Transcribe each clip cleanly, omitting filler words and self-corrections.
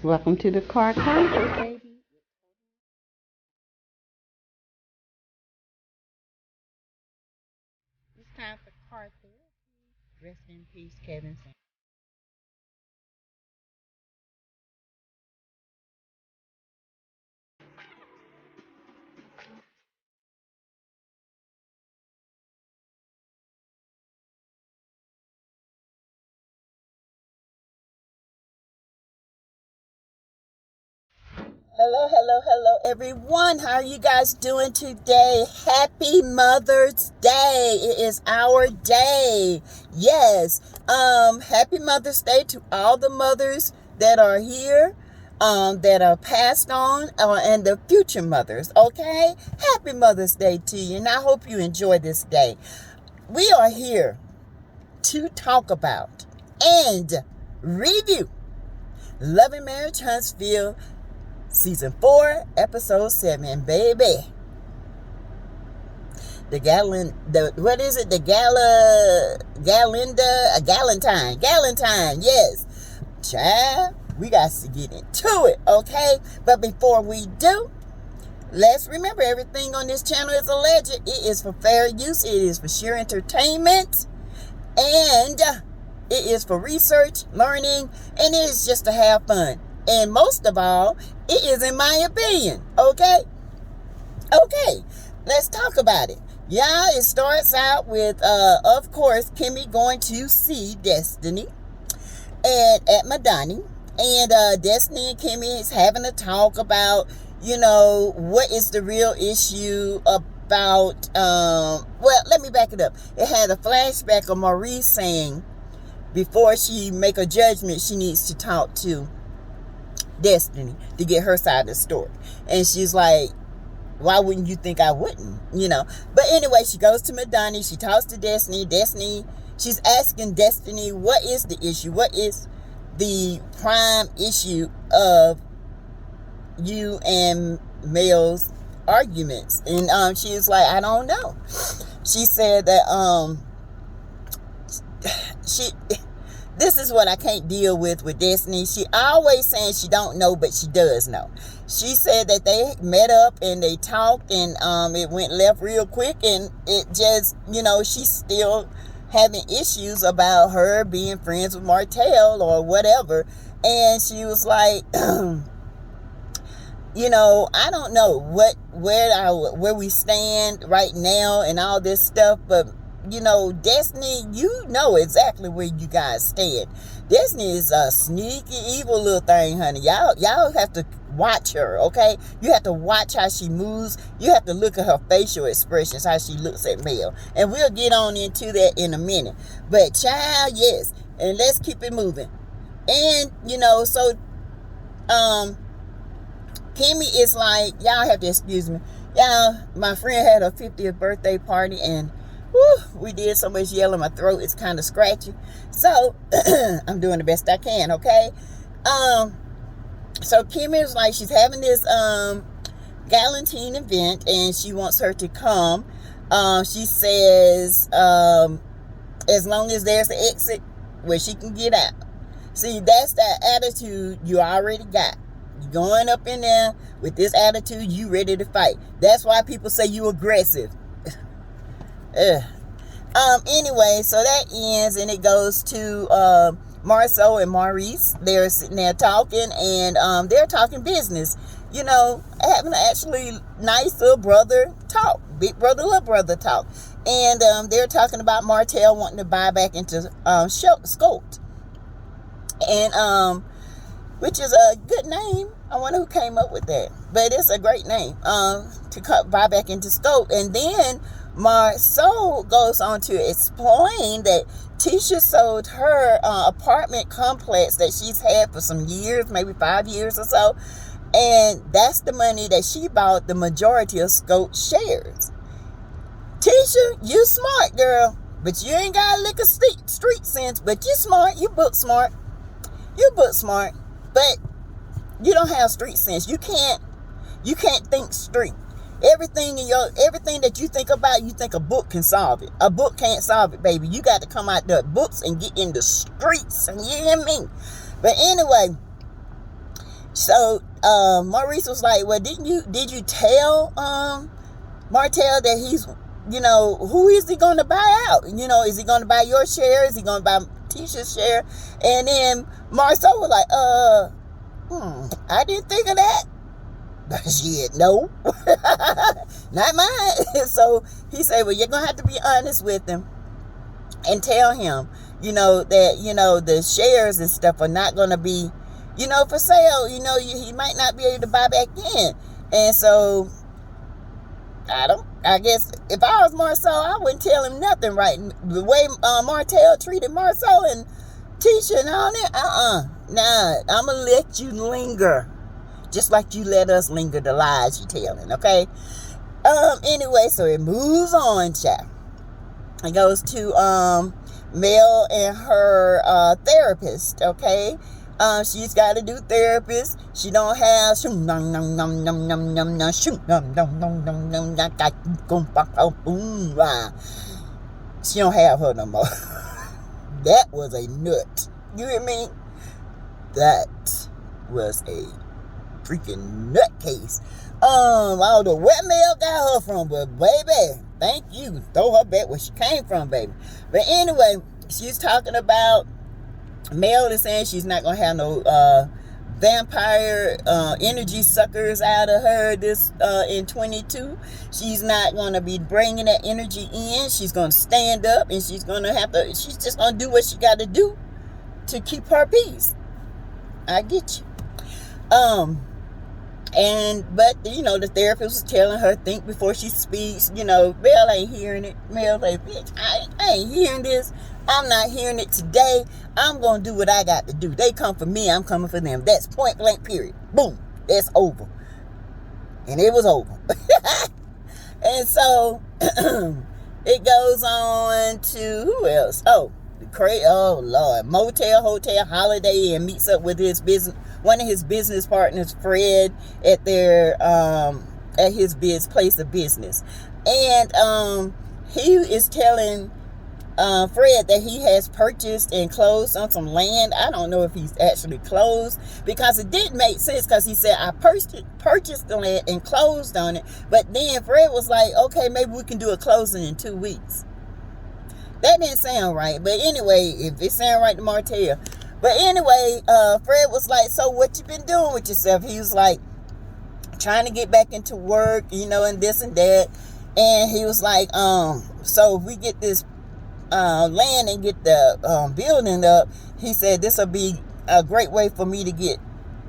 Welcome to the car concert, baby. It's time for car therapy. Rest in peace, Kevin. Hello, hello, hello, everyone. How are you guys doing today? Happy Mother's Day. It is our day. Yes. Happy Mother's Day to all the mothers that are here, that are passed on, and the future mothers. Okay. Happy Mother's Day to you, and I hope you enjoy this day. We are here to talk about and review Loving Marriage Huntsville Season 4, Episode 7, baby. What is it? Galentine, yes. Child, we got to get into it, okay? But before we do, let's remember everything on this channel is alleged. It is for fair use. It is for sheer entertainment. And it is for research, learning, and it is just to have fun. And most of all, it is in my opinion. Okay? Okay. Let's talk about it. Yeah, it starts out with, of course, Kimmy going to see Destiny at Madani. And Destiny and Kimmy is having a talk about, what is the real issue about, well, let me back it up. It had a flashback of Maurice saying before she make a judgment, she needs to talk to Destiny to get her side of the story. And she's like, why wouldn't you think I wouldn't? But anyway, she goes to Madani. She talks to Destiny. She's asking Destiny, what is the issue? What is the prime issue of you and Mel's arguments? And she was like, I don't know. She said that this is what I can't deal with Destiny. She always saying she don't know, but she does know. She said that they met up and they talked, and it went left real quick, and it just, she's still having issues about her being friends with Martell or whatever. And she was like, I don't know where we stand right now and all this stuff, but Destiny, you know exactly where you guys stand. Destiny is a sneaky, evil little thing, honey. Y'all have to watch her, okay? You have to watch how she moves. You have to look at her facial expressions, how she looks at Mel. And we'll get on into that in a minute. But child, yes. And let's keep it moving. And, so, Kimmy is like, y'all have to excuse me. Y'all, my friend had her 50th birthday party, and we did so much yelling, my throat is kind of scratchy. So I'm doing the best I can, okay? So Kimmy is like, she's having this Galentine event, and she wants her to come. She says, as long as there's an exit where she can get out. See, that's that attitude you already got. You going up in there with this attitude, you ready to fight. That's why people say you aggressive. Anyway, so that ends, and it goes to Marcel and Maurice. They're sitting there talking, and they're talking business, having an actually nice little brother talk, big brother, little brother talk. And they're talking about Martell wanting to buy back into Scout, and which is a good name. I wonder who came up with that, but it's a great name to buy back into Scout. And then Marceau goes on to explain that Tisha sold her apartment complex that she's had for some years, maybe 5 years or so, and that's the money that she bought the majority of Scout shares. Tisha, you smart, girl, but you ain't got a lick of street sense, but you smart, you book smart, but you don't have street sense. You can't think street. Everything that you think about, you think a book can solve it. A book can't solve it, baby. You got to come out the books and get in the streets. And you hear me? But anyway, So Maurice was like, well, did you tell Martell that he's, who is he going to buy out? Is he going to buy your share? Is he going to buy Tisha's share? And then Marcel was like, I didn't think of that. But shit, no. Not mine. So he said, well, you're going to have to be honest with him and tell him, that, the shares and stuff are not going to be, for sale. He might not be able to buy back in. And so, I guess if I was Marcel, I wouldn't tell him nothing, right? The way Martell treated Marcel and Tisha and all that, nah, I'm going to let you linger. Just like you let us linger the lies you're telling, okay? Anyway, so it moves on, child. It goes to Mel and her therapist, okay? She's got to do therapist. She don't have she don't have her no more. That was a nut. You hear me? That was a freaking nutcase. I don't know where Mel got her from, but baby, thank you. Throw her back where she came from, baby. But anyway, she's talking about Mel is saying she's not gonna have no vampire energy suckers out of her this in 22. She's not gonna be bringing that energy in. She's gonna stand up and she's just gonna do what she got to do to keep her peace. I get you. But the therapist was telling her, think before she speaks. Mel ain't hearing it. Mel like, bitch, I ain't hearing this. I'm not hearing it today. I'm gonna do what I got to do. They come for me, I'm coming for them. That's point blank, period. Boom. That's over. And it was over. And so it goes on to who else? Oh Lord. Motel, hotel, Holiday Inn meets up with one of his business partners, Fred, at their at his place of business. And he is telling Fred that he has purchased and closed on some land. I don't know if he's actually closed, because it didn't make sense, because he said, I purchased the land and closed on it. But then Fred was like, okay, maybe we can do a closing in 2 weeks. That didn't sound right. But anyway, if it sound right to Martell. But anyway, Fred was like, so what you been doing with yourself? He was like, trying to get back into work, and this and that. And he was like, so if we get this land and get the building up, he said this will be a great way for me to get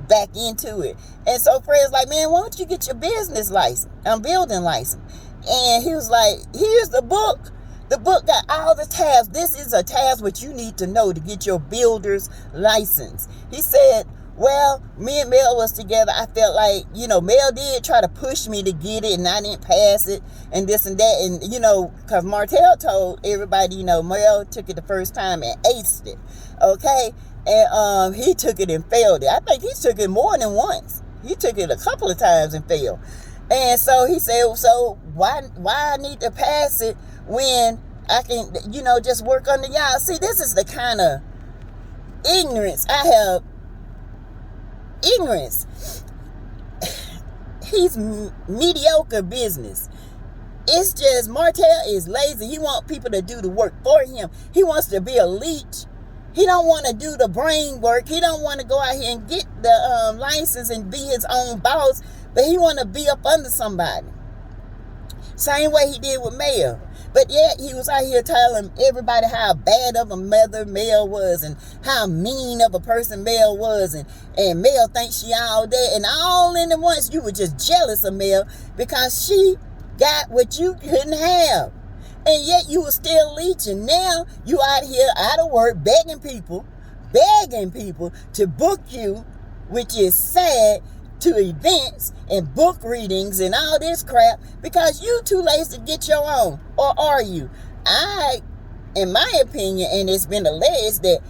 back into it. And so Fred's like, man, why don't you get your business license, building license? And he was like, here's the book. The book got all the tabs. This is a tab what you need to know to get your builder's license. He said, well, me and Mel was together. I felt like, Mel did try to push me to get it, and I didn't pass it, and this and that. And, because Martell told everybody, Mel took it the first time and aced it. Okay? And he took it and failed it. I think he took it more than once. He took it a couple of times and failed. And so he said, so why I need to pass it when I can, just work under y'all? See, this is the kind of ignorance I have. Ignorance. He's mediocre business. It's just Martell is lazy. He wants people to do the work for him. He wants to be a leech. He don't want to do the brain work. He don't want to go out here and get the license and be his own boss, but he want to be up under somebody. Same way he did with Mel. But yet he was out here telling everybody how bad of a mother Mel was, and how mean of a person Mel was, and Mel thinks she all that, and all in at once you were just jealous of Mel because she got what you couldn't have. And yet you were still leeching. Now you out here out of work begging people to book you, which is sad, to events and book readings and all this crap because you too lazy to get your own. Or are you? In my opinion, and it's been alleged that,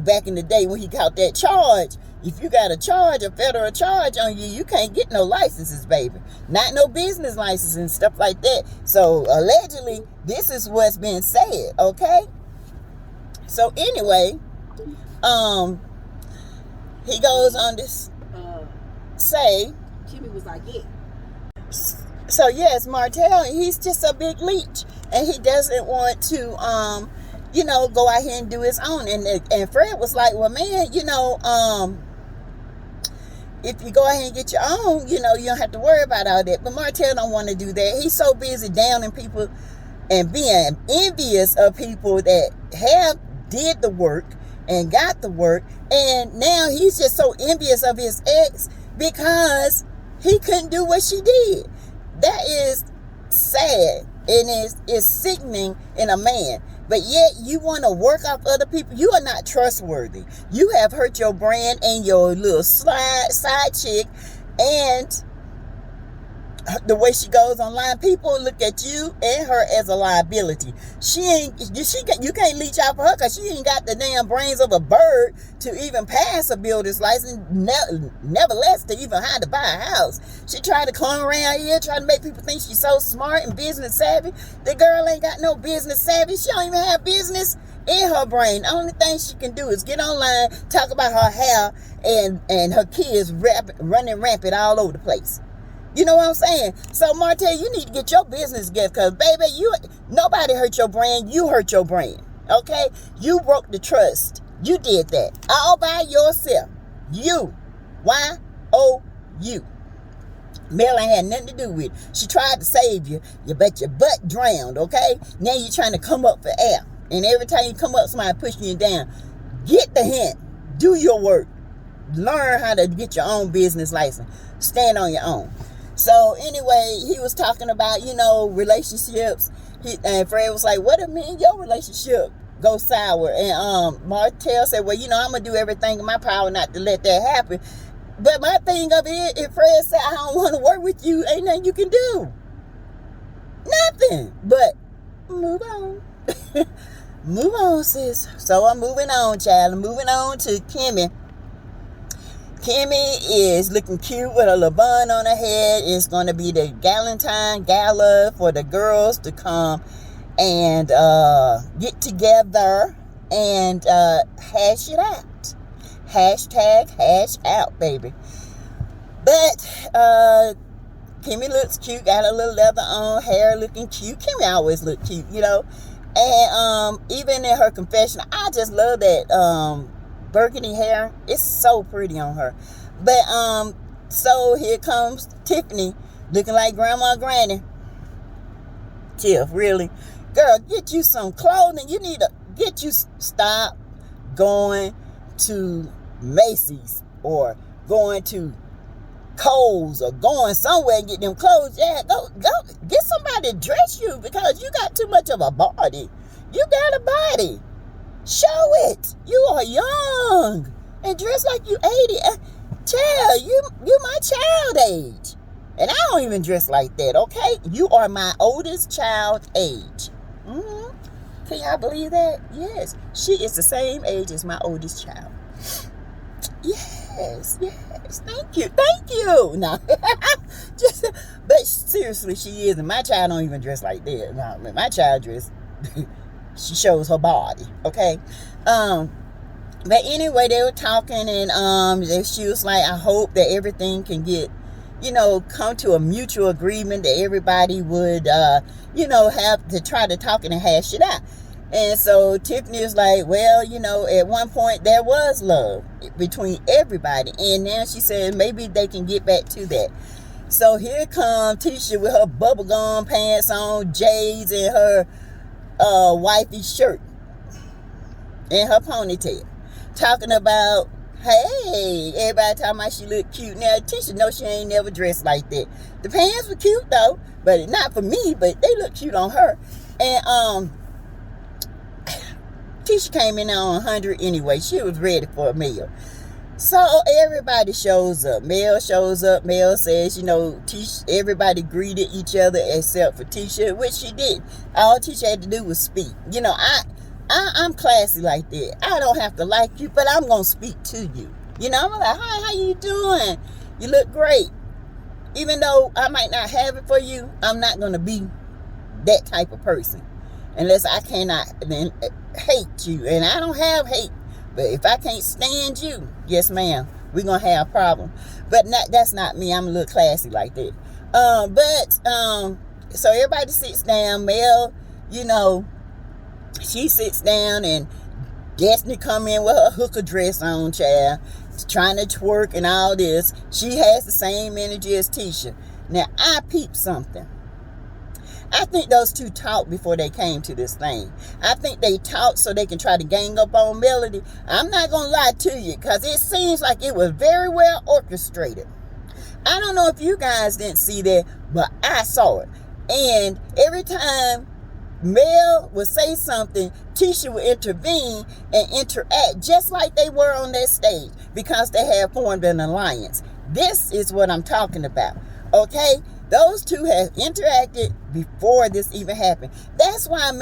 back in the day when he got that charge, if you got a federal charge on you, you can't get no licenses, baby. Not no business license and stuff like that. So allegedly, this is what's been said, okay? So anyway, he goes on this. say, Kimmy was like, yeah. So yes, Martell, he's just a big leech, and he doesn't want to, go out here and do his own. And Fred was like, well, man, if you go ahead and get your own, you don't have to worry about all that. But Martell don't want to do that. He's so busy downing people and being envious of people that did the work and got the work. And now he's just so envious of his ex because he couldn't do what she did. That is sad and is sickening in a man. But yet you want to work off other people. You are not trustworthy. You have hurt your brand and your little side chick, and the way she goes online, people look at you and her as a liability. You can't leech out for her because she ain't got the damn brains of a bird to even pass a builder's license, nevertheless to even how to buy a house. She tried to clone around here, trying to make people think she's so smart and business savvy. The girl ain't got no business savvy. She don't even have business in her brain. The only thing she can do is get online, talk about her hair and her kids running rampant all over the place. You know what I'm saying? So, Martell, you need to get your business together because, baby, nobody hurt your brand. You hurt your brand, okay? You broke the trust. You did that all by yourself. You. Y-O-U. Mel ain't had nothing to do with it. She tried to save you. You bet your butt drowned, okay? Now you're trying to come up for air. And every time you come up, somebody pushing you down. Get the hint. Do your work. Learn how to get your own business license. Stand on your own. So anyway, he was talking about, relationships. And Fred was like, what if me and your relationship go sour? And Martell said, well, I'm going to do everything in my power not to let that happen. But my thing of it, if Fred said, I don't want to work with you, ain't nothing you can do. Nothing. But move on. Move on, sis. So I'm moving on, child. I'm moving on to Kimmy. Kimmy is looking cute with a little bun on her head. It's going to be the Galentine gala for the girls to come and get together and hash it out. Hashtag hash out, baby. But Kimmy looks cute, got a little leather on, hair looking cute. Kimmy always look cute, And even in her confession, I just love that burgundy hair. It's so pretty on her. But so here comes Tiffany looking like Grandma Granny. Tiff, really? Girl, get you some clothing. You need to stop going to Macy's or going to Kohl's or going somewhere and get them clothes. Yeah, go get somebody to dress you because you got too much of a body. You got a body. Show it. You are young and dress like you 80. Child, you my child age. And I don't even dress like that, okay? You are my oldest child age. Mm-hmm. Can y'all believe that? Yes. She is the same age as my oldest child. Yes. Thank you. No. But seriously, she is. And my child don't even dress like that. No, my child dress... She shows her body, okay? But anyway, they were talking, and she was like, I hope that everything can get, come to a mutual agreement that everybody would, have to try to talk and hash it out. And so Tiffany was like, well, at one point there was love between everybody. And now she said maybe they can get back to that. So here comes Tisha with her bubblegum pants on, J's, and her wifey shirt and her ponytail, talking about, hey, everybody talking about she look cute. Now Tisha knows she ain't never dressed like that. The pants were cute though, but not for me, but they look cute on her. And Tisha came in on 100 anyway. She was ready for a meal. So everybody shows up. Mel shows up. Mel says, Tisha, everybody greeted each other except for Tisha, which she did. All Tisha had to do was speak. I'm classy like that. I don't have to like you, but I'm going to speak to you. I'm like, hi, how you doing? You look great. Even though I might not have it for you, I'm not going to be that type of person. Unless I cannot hate you. And I don't have hate. But if I can't stand you, yes, ma'am, we're going to have problems. But that's not me. I'm a little classy like that. So everybody sits down. Mel, you know, she sits down, and Destiny come in with her hooker dress on, child, trying to twerk and all this. She has the same energy as Tisha. Now, I peeped something. I think those two talked before they came to this thing. I think they talked so they can try to gang up on Melody. I'm not going to lie to you, because it seems like it was very well orchestrated. I don't know if you guys didn't see that, but I saw it. And every time Mel would say something, Tisha would intervene and interact just like they were on that stage, because they had formed an alliance. This is what I'm talking about. Okay? Those two have interacted before this even happened. That's why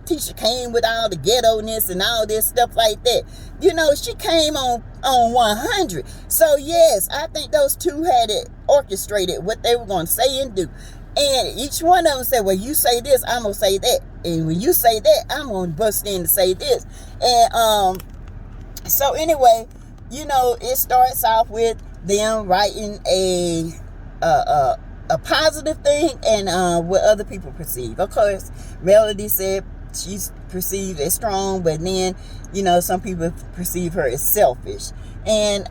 Tisha came with all the ghetto-ness and all this stuff like that. You know, she came on 100. So yes, I think those two had it orchestrated, what they were going to say and do. And each one of them said, well, you say this, I'm going to say that. And when you say that, I'm going to bust in to say this. And so anyway, you know, it starts off with them writing a positive thing and what other people perceive. Of course, Melody said she's perceived as strong, but then, you know, some people perceive her as selfish. And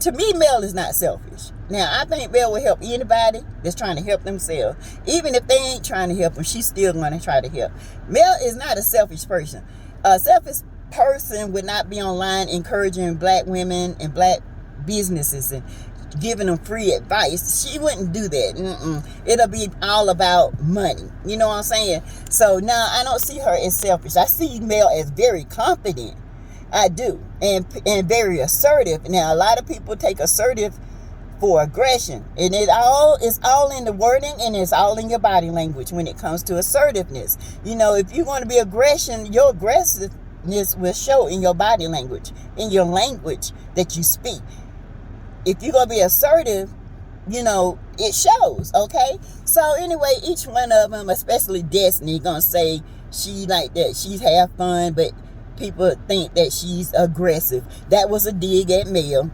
to me, Mel is not selfish. Now, I think Mel will help anybody that's trying to help themselves. Even if they ain't trying to help them, she's still going to try to help. Mel is not a selfish person. A selfish person would not be online encouraging black women and black businesses and giving them free advice. She wouldn't do that. It'll be all about money. You know what I'm saying? So now I don't see her as selfish. I see Mel as very confident. I do. And very assertive. Now, a lot of people take assertive for aggression. And it's all in the wording, and it's all in your body language when it comes to assertiveness. You know, if you want to be aggression, your aggressiveness will show in your body language, in your language that you speak. If you're going to be assertive, you know, it shows, okay? So anyway, each one of them, especially Destiny, going to say she like that. She's have fun, but people think that she's aggressive. That was a dig at Mel.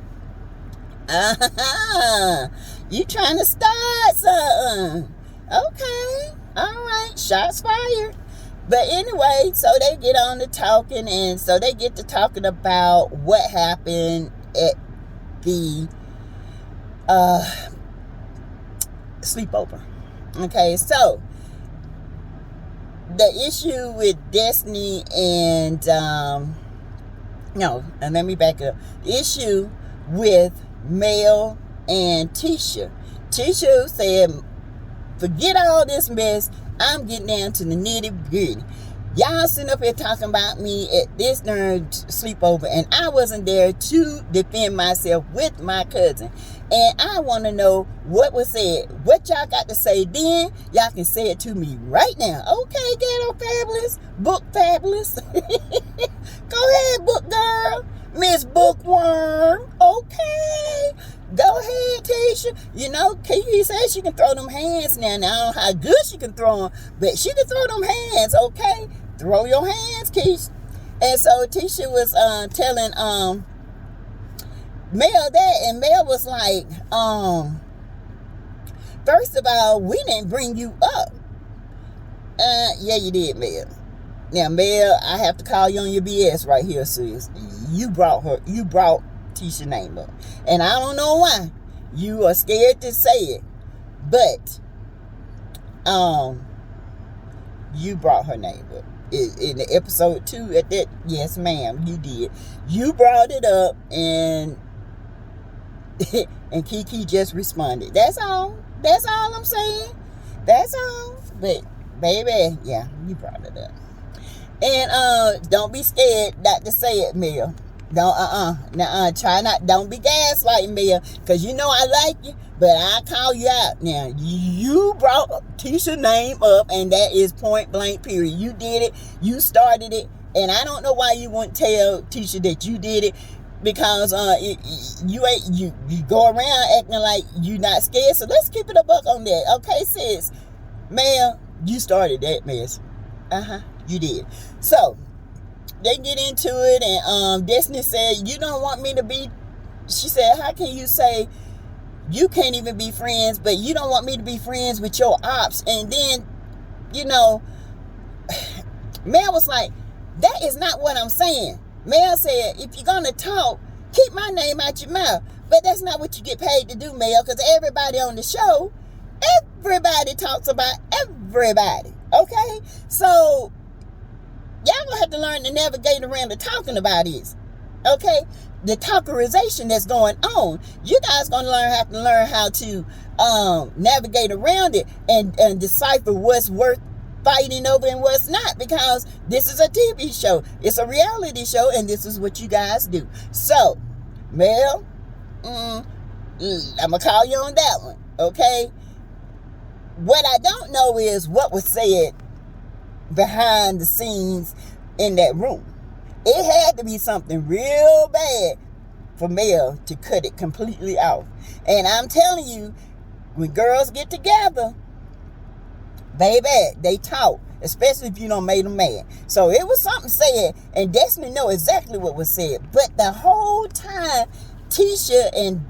You trying to start something. Okay. All right. Shots fired. But anyway, so they get on to talking, and so they get to talking about what happened at the sleepover. Okay, so the issue with Destiny and let me back up. The issue with Mel and Tisha. Tisha said, forget all this mess. I'm getting down to the nitty gritty. Y'all sitting up here talking about me at this darn sleepover, and I wasn't there to defend myself with my cousin. And I want to know what was said. What y'all got to say then, y'all can say it to me right now. Okay, Ghetto Fabulous, Book Fabulous. Go ahead, Book Girl, Miss Bookworm. Okay. Go ahead, Tisha. You know, Kiki says she can throw them hands now. Now, I don't know how good she can throw them, but she can throw them hands, okay? Throw your hands, Keisha. And so Tisha was telling Mel that, and Mel was like, first of all, we didn't bring you up. Yeah, you did, Mel. Now, Mel, I have to call you on your BS right here, sis. You brought Tisha's name up. And I don't know why. You are scared to say it. But you brought her name up. In the episode 2 at that, yes, ma'am, you did. You brought it up, and and Kiki just responded. That's all. That's all I'm saying. That's all. But baby, yeah, you brought it up. And don't be scared not to say it, Mel. Don't try not. Don't be gaslighting Mel, because you know I like you, but I call you out. Now you brought Tisha's name up, and that is point blank. Period. You did it. You started it, and I don't know why you wouldn't tell Tisha that you did it, because you go around acting like you not scared. So let's keep it a buck on that, okay, sis? Mel, you started that mess. You did. So they get into it, and Destiny said, you don't want me to be she said, how can you say you can't even be friends, but you don't want me to be friends with your ops? And then, you know, Mel was like, that is not what I'm saying. Mel said, if you're going to talk, keep my name out your mouth. But that's not what you get paid to do, Mel, because everybody on the show, everybody talks about everybody. Okay? So, y'all gonna have to learn to navigate around the talking about this. Okay? The talkerization that's going on. You guys gonna have to learn how to navigate around it and decipher what's worth fighting over and what's not, because this is a TV show. It's a reality show, and this is what you guys do. So, Mel, I'm gonna call you on that one. Okay? What I don't know is what was said behind the scenes in that room. It had to be something real bad for Mel to cut it completely off. And I'm telling you, when girls get together, baby, they talk, especially if you don't make them mad. So it was something said, and Destiny know exactly what was said. But the whole time, Tisha and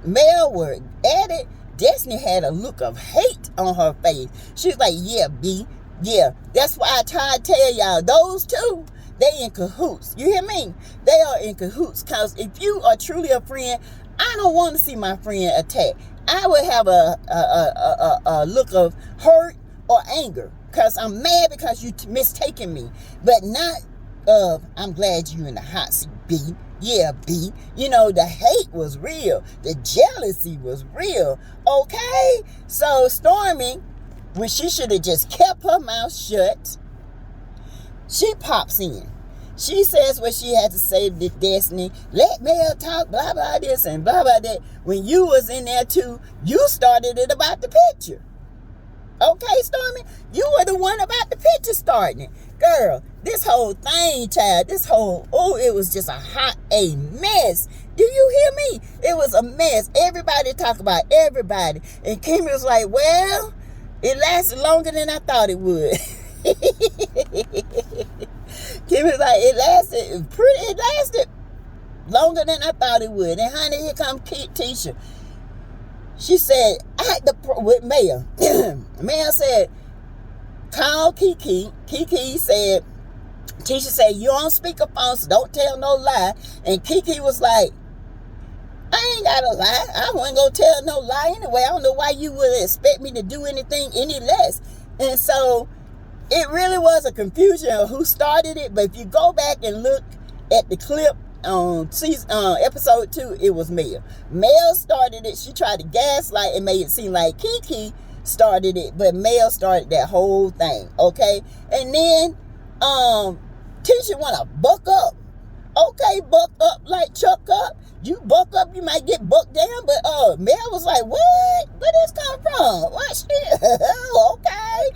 Mel were at it, Destiny had a look of hate on her face. She was like, yeah, B, yeah. That's why I try to tell y'all, those two, they in cahoots. You hear me? They are in cahoots, because if you are truly a friend, I don't want to see my friend attacked. I would have a look of hurt or anger, because I'm mad because you mistaken me, but not of, I'm glad you in the hot seat, B. Yeah, B. You know, the hate was real. The jealousy was real. Okay? So Stormy, when she should have just kept her mouth shut, she pops in. She says what she had to say to Destiny. Let Mel talk, blah, blah, this and blah, blah, that. When you was in there too, you started it about the picture. Okay, Stormy? You were the one about the picture starting it. Girl, this whole thing, child, it was just a mess. Do you hear me? It was a mess. Everybody talk about everybody. And Kimmy was like, well, it lasted longer than I thought it would. Kimmy was like, it lasted longer than I thought it would. And honey, here comes Tisha. She said, with Mel. Mel said, call Kiki. Kiki said, Tisha said, you on speakerphone, so don't tell no lie. And Kiki was like, I ain't got to lie. I wasn't going to tell no lie anyway. I don't know why you would expect me to do anything any less. And so it really was a confusion of who started it. But if you go back and look at the clip on episode 2, it was Mel. Mel started it. She tried to gaslight and made it seem like Kiki started it, but Mel started that whole thing. Okay, and then Tisha wanna buck up. Okay, buck up like Chuck up. You buck up, you might get bucked down. But Mel was like, what? Where this come from? What shit? Okay,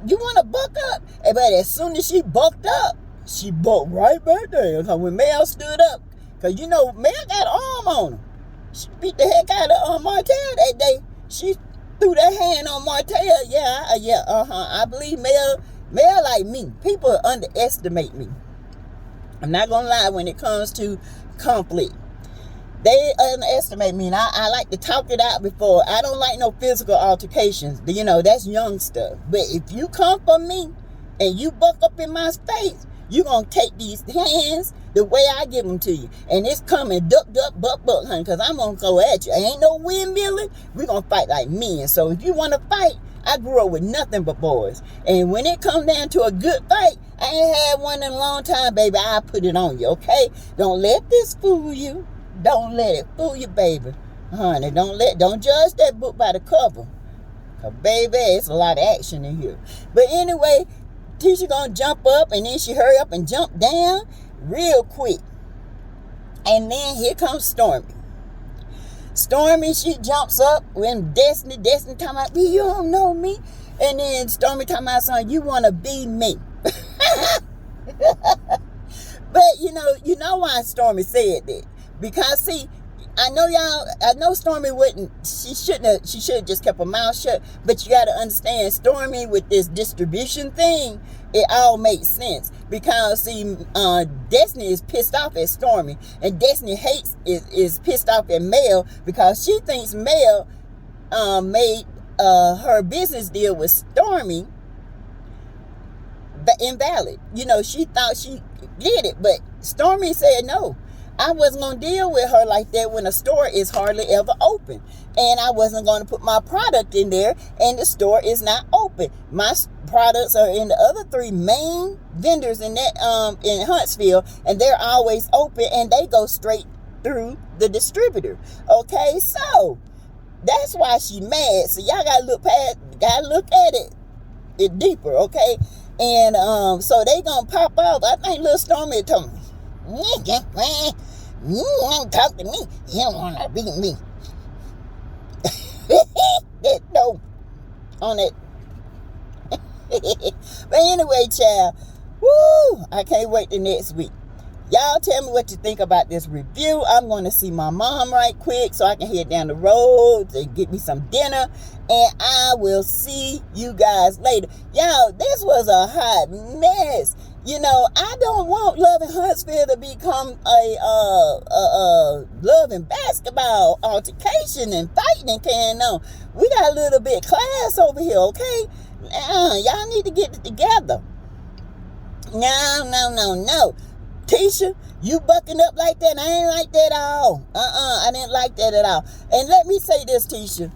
you wanna buck up? But as soon as she bucked up, she bucked right back there. So when Mel stood up, because you know Mel got an arm on her. She beat the heck out of Martell that day. She threw that hand on Martell. I believe Mel like me. People underestimate me. I'm not gonna lie when it comes to conflict. They underestimate me, and I like to talk it out before. I don't like no physical altercations. You know, that's young stuff. But if you come for me and you buck up in my face, you gonna take these hands the way I give them to you. And it's coming duck, buck, honey, because I'm gonna go at you. Ain't no windmilling. We're gonna fight like men. So if you want to fight, I grew up with nothing but boys. And when it comes down to a good fight, I ain't had one in a long time, baby. I put it on you, okay? Don't let this fool you. Don't let it fool you, baby. Honey, don't judge that book by the cover. Cause baby, it's a lot of action in here. But anyway, Tisha gonna jump up, and then she hurry up and jump down real quick. And then here comes Stormy. Stormy, she jumps up when Destiny talking about, you don't know me. And then Stormy talking about, son, you want to be me. But you know why Stormy said that? Because see, I know Stormy wouldn't, she should have just kept her mouth shut, but you got to understand, Stormy with this distribution thing, it all makes sense, because see, Destiny is pissed off at Stormy, and Destiny is pissed off at Mel, because she thinks Mel made her business deal with Stormy invalid. You know, she thought she did it, but Stormy said no. I wasn't going to deal with her like that when a store is hardly ever open. And I wasn't going to put my product in there and the store is not open. My products are in the other 3 main vendors in that in Huntsville, and they're always open, and they go straight through the distributor. Okay, so that's why she mad. So y'all gotta look at it deeper, okay? And so they gonna pop off. I think little Stormy told me, you don't talk to me, you don't wanna beat me. No, on it. But anyway, child, woo, I can't wait till next week. Y'all tell me what you think about this review. I'm going to see my mom right quick so I can head down the road to get me some dinner. And I will see you guys later. Y'all, this was a hot mess. You know, I don't want Love in Huntsville to become a love and basketball altercation and fighting and carrying on. We got a little bit of class over here, okay? Y'all need to get it together. No. Tisha, you bucking up like that? I ain't like that at all. I didn't like that at all. And let me say this, Tisha.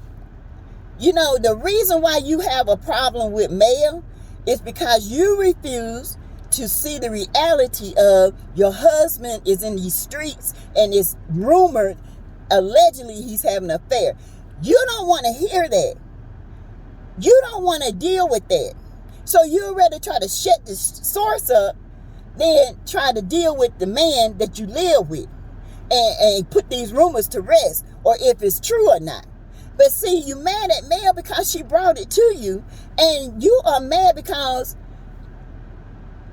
You know, the reason why you have a problem with Mel is because you refuse to see the reality of your husband is in these streets and it's rumored, allegedly, he's having an affair. You don't want to hear that. You don't want to deal with that. So you'd rather try to shut the source up than try to deal with the man that you live with and put these rumors to rest, or if it's true or not. But see, you mad at Mel because she brought it to you, and you are mad because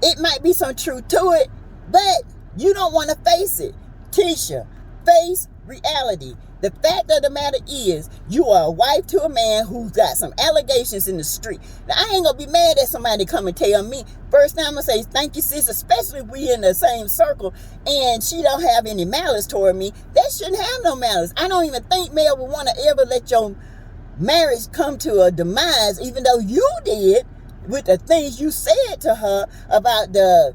it might be some truth to it, but you don't want to face it. Tisha, face reality. The fact of the matter is, you are a wife to a man who's got some allegations in the street. Now, I ain't gonna be mad at somebody come and tell me. First time I'm gonna say, thank you, sis, especially if we in the same circle and she don't have any malice toward me. That shouldn't have no malice. I don't even think Mel would want to ever let your marriage come to a demise, even though you did with the things you said to her about the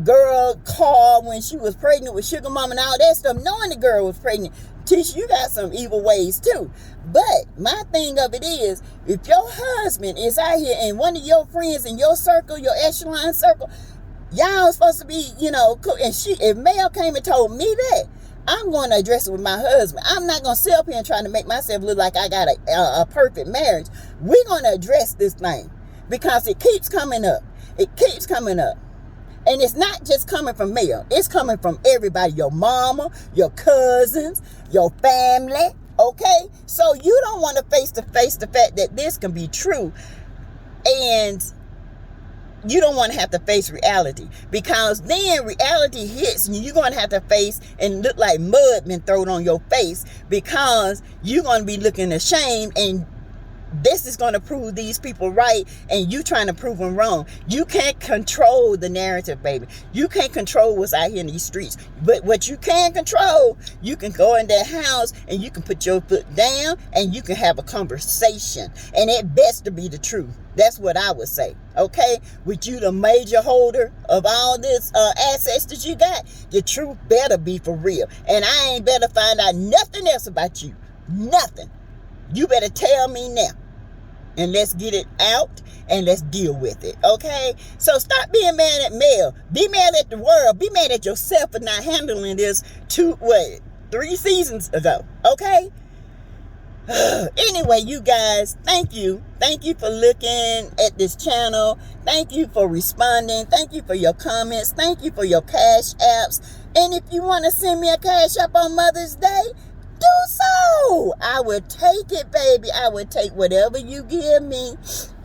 girl call when she was pregnant with Sugar Mama and all that stuff, knowing the girl was pregnant. Tish, you got some evil ways too. But my thing of it is, if your husband is out here and one of your friends in your circle, your echelon circle, y'all supposed to be, you know, and if Mel came and told me that, I'm going to address it with my husband. I'm not going to sit up here and try to make myself look like I got a perfect marriage. We're going to address this thing because it keeps coming up. It keeps coming up. And it's not just coming from Mel. It's coming from everybody. Your mama, your cousins, your family. Okay? So you don't want to face the fact that this can be true. And you don't want to have to face reality. Because then reality hits and you're going to have to face and look like mud been thrown on your face. Because you're going to be looking ashamed, and this is going to prove these people right, and you trying to prove them wrong. You can't control the narrative, baby. You can't control what's out here in these streets. But what you can control, you can go in that house and you can put your foot down and you can have a conversation. And it best to be the truth. That's what I would say. Okay? With you the major holder of all this assets that you got, the truth better be for real. And I ain't better find out nothing else about you. Nothing. You better tell me now. And let's get it out and let's deal with it. Okay? So stop being mad at Mel. Be mad at the world. Be mad at yourself for not handling this 3 seasons ago. Okay? Anyway, you guys, thank you. Thank you for looking at this channel. Thank you for responding. Thank you for your comments. Thank you for your cash apps. And if you want to send me a cash app on Mother's Day, do so. I would take it, baby. I would take whatever you give me.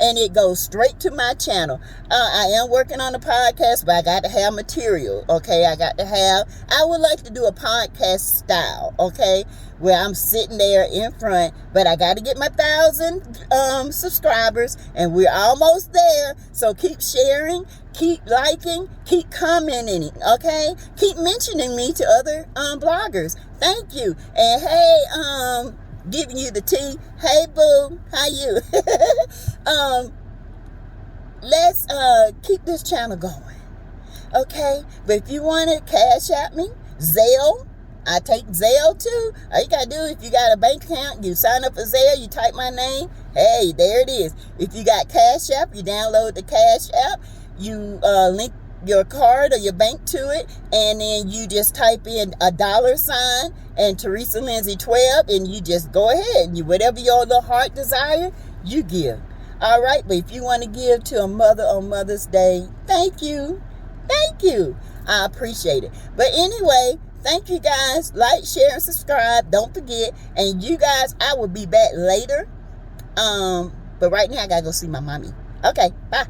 and it goes straight to my channel. I am working on a podcast, but I got to have material, okay? I would like to do a podcast style, okay, where I'm sitting there in front, but I got to get my 1,000 subscribers, and we're almost there. So keep sharing, keep liking, keep commenting, okay? Keep mentioning me to other bloggers. Thank you. And hey, giving you the tea. Hey, boo, how you? Let's keep this channel going, okay? But if you want to cash at me, Zelle, I take Zelle too. All you gotta do, if you got a bank account, you sign up for Zelle, you type my name, hey, there it is. If you got Cash App, you download the Cash App, you link your card or your bank to it, and then you just type in $sign and Teresa Lindsay 12, and you just go ahead and whatever your little heart desire, you give. All right, but if you want to give to a mother on Mother's Day, thank you. I appreciate it. But anyway, thank you guys. Like, share, and subscribe. Don't forget. And you guys, I will be back later. But right now I gotta go see my mommy. Okay, bye.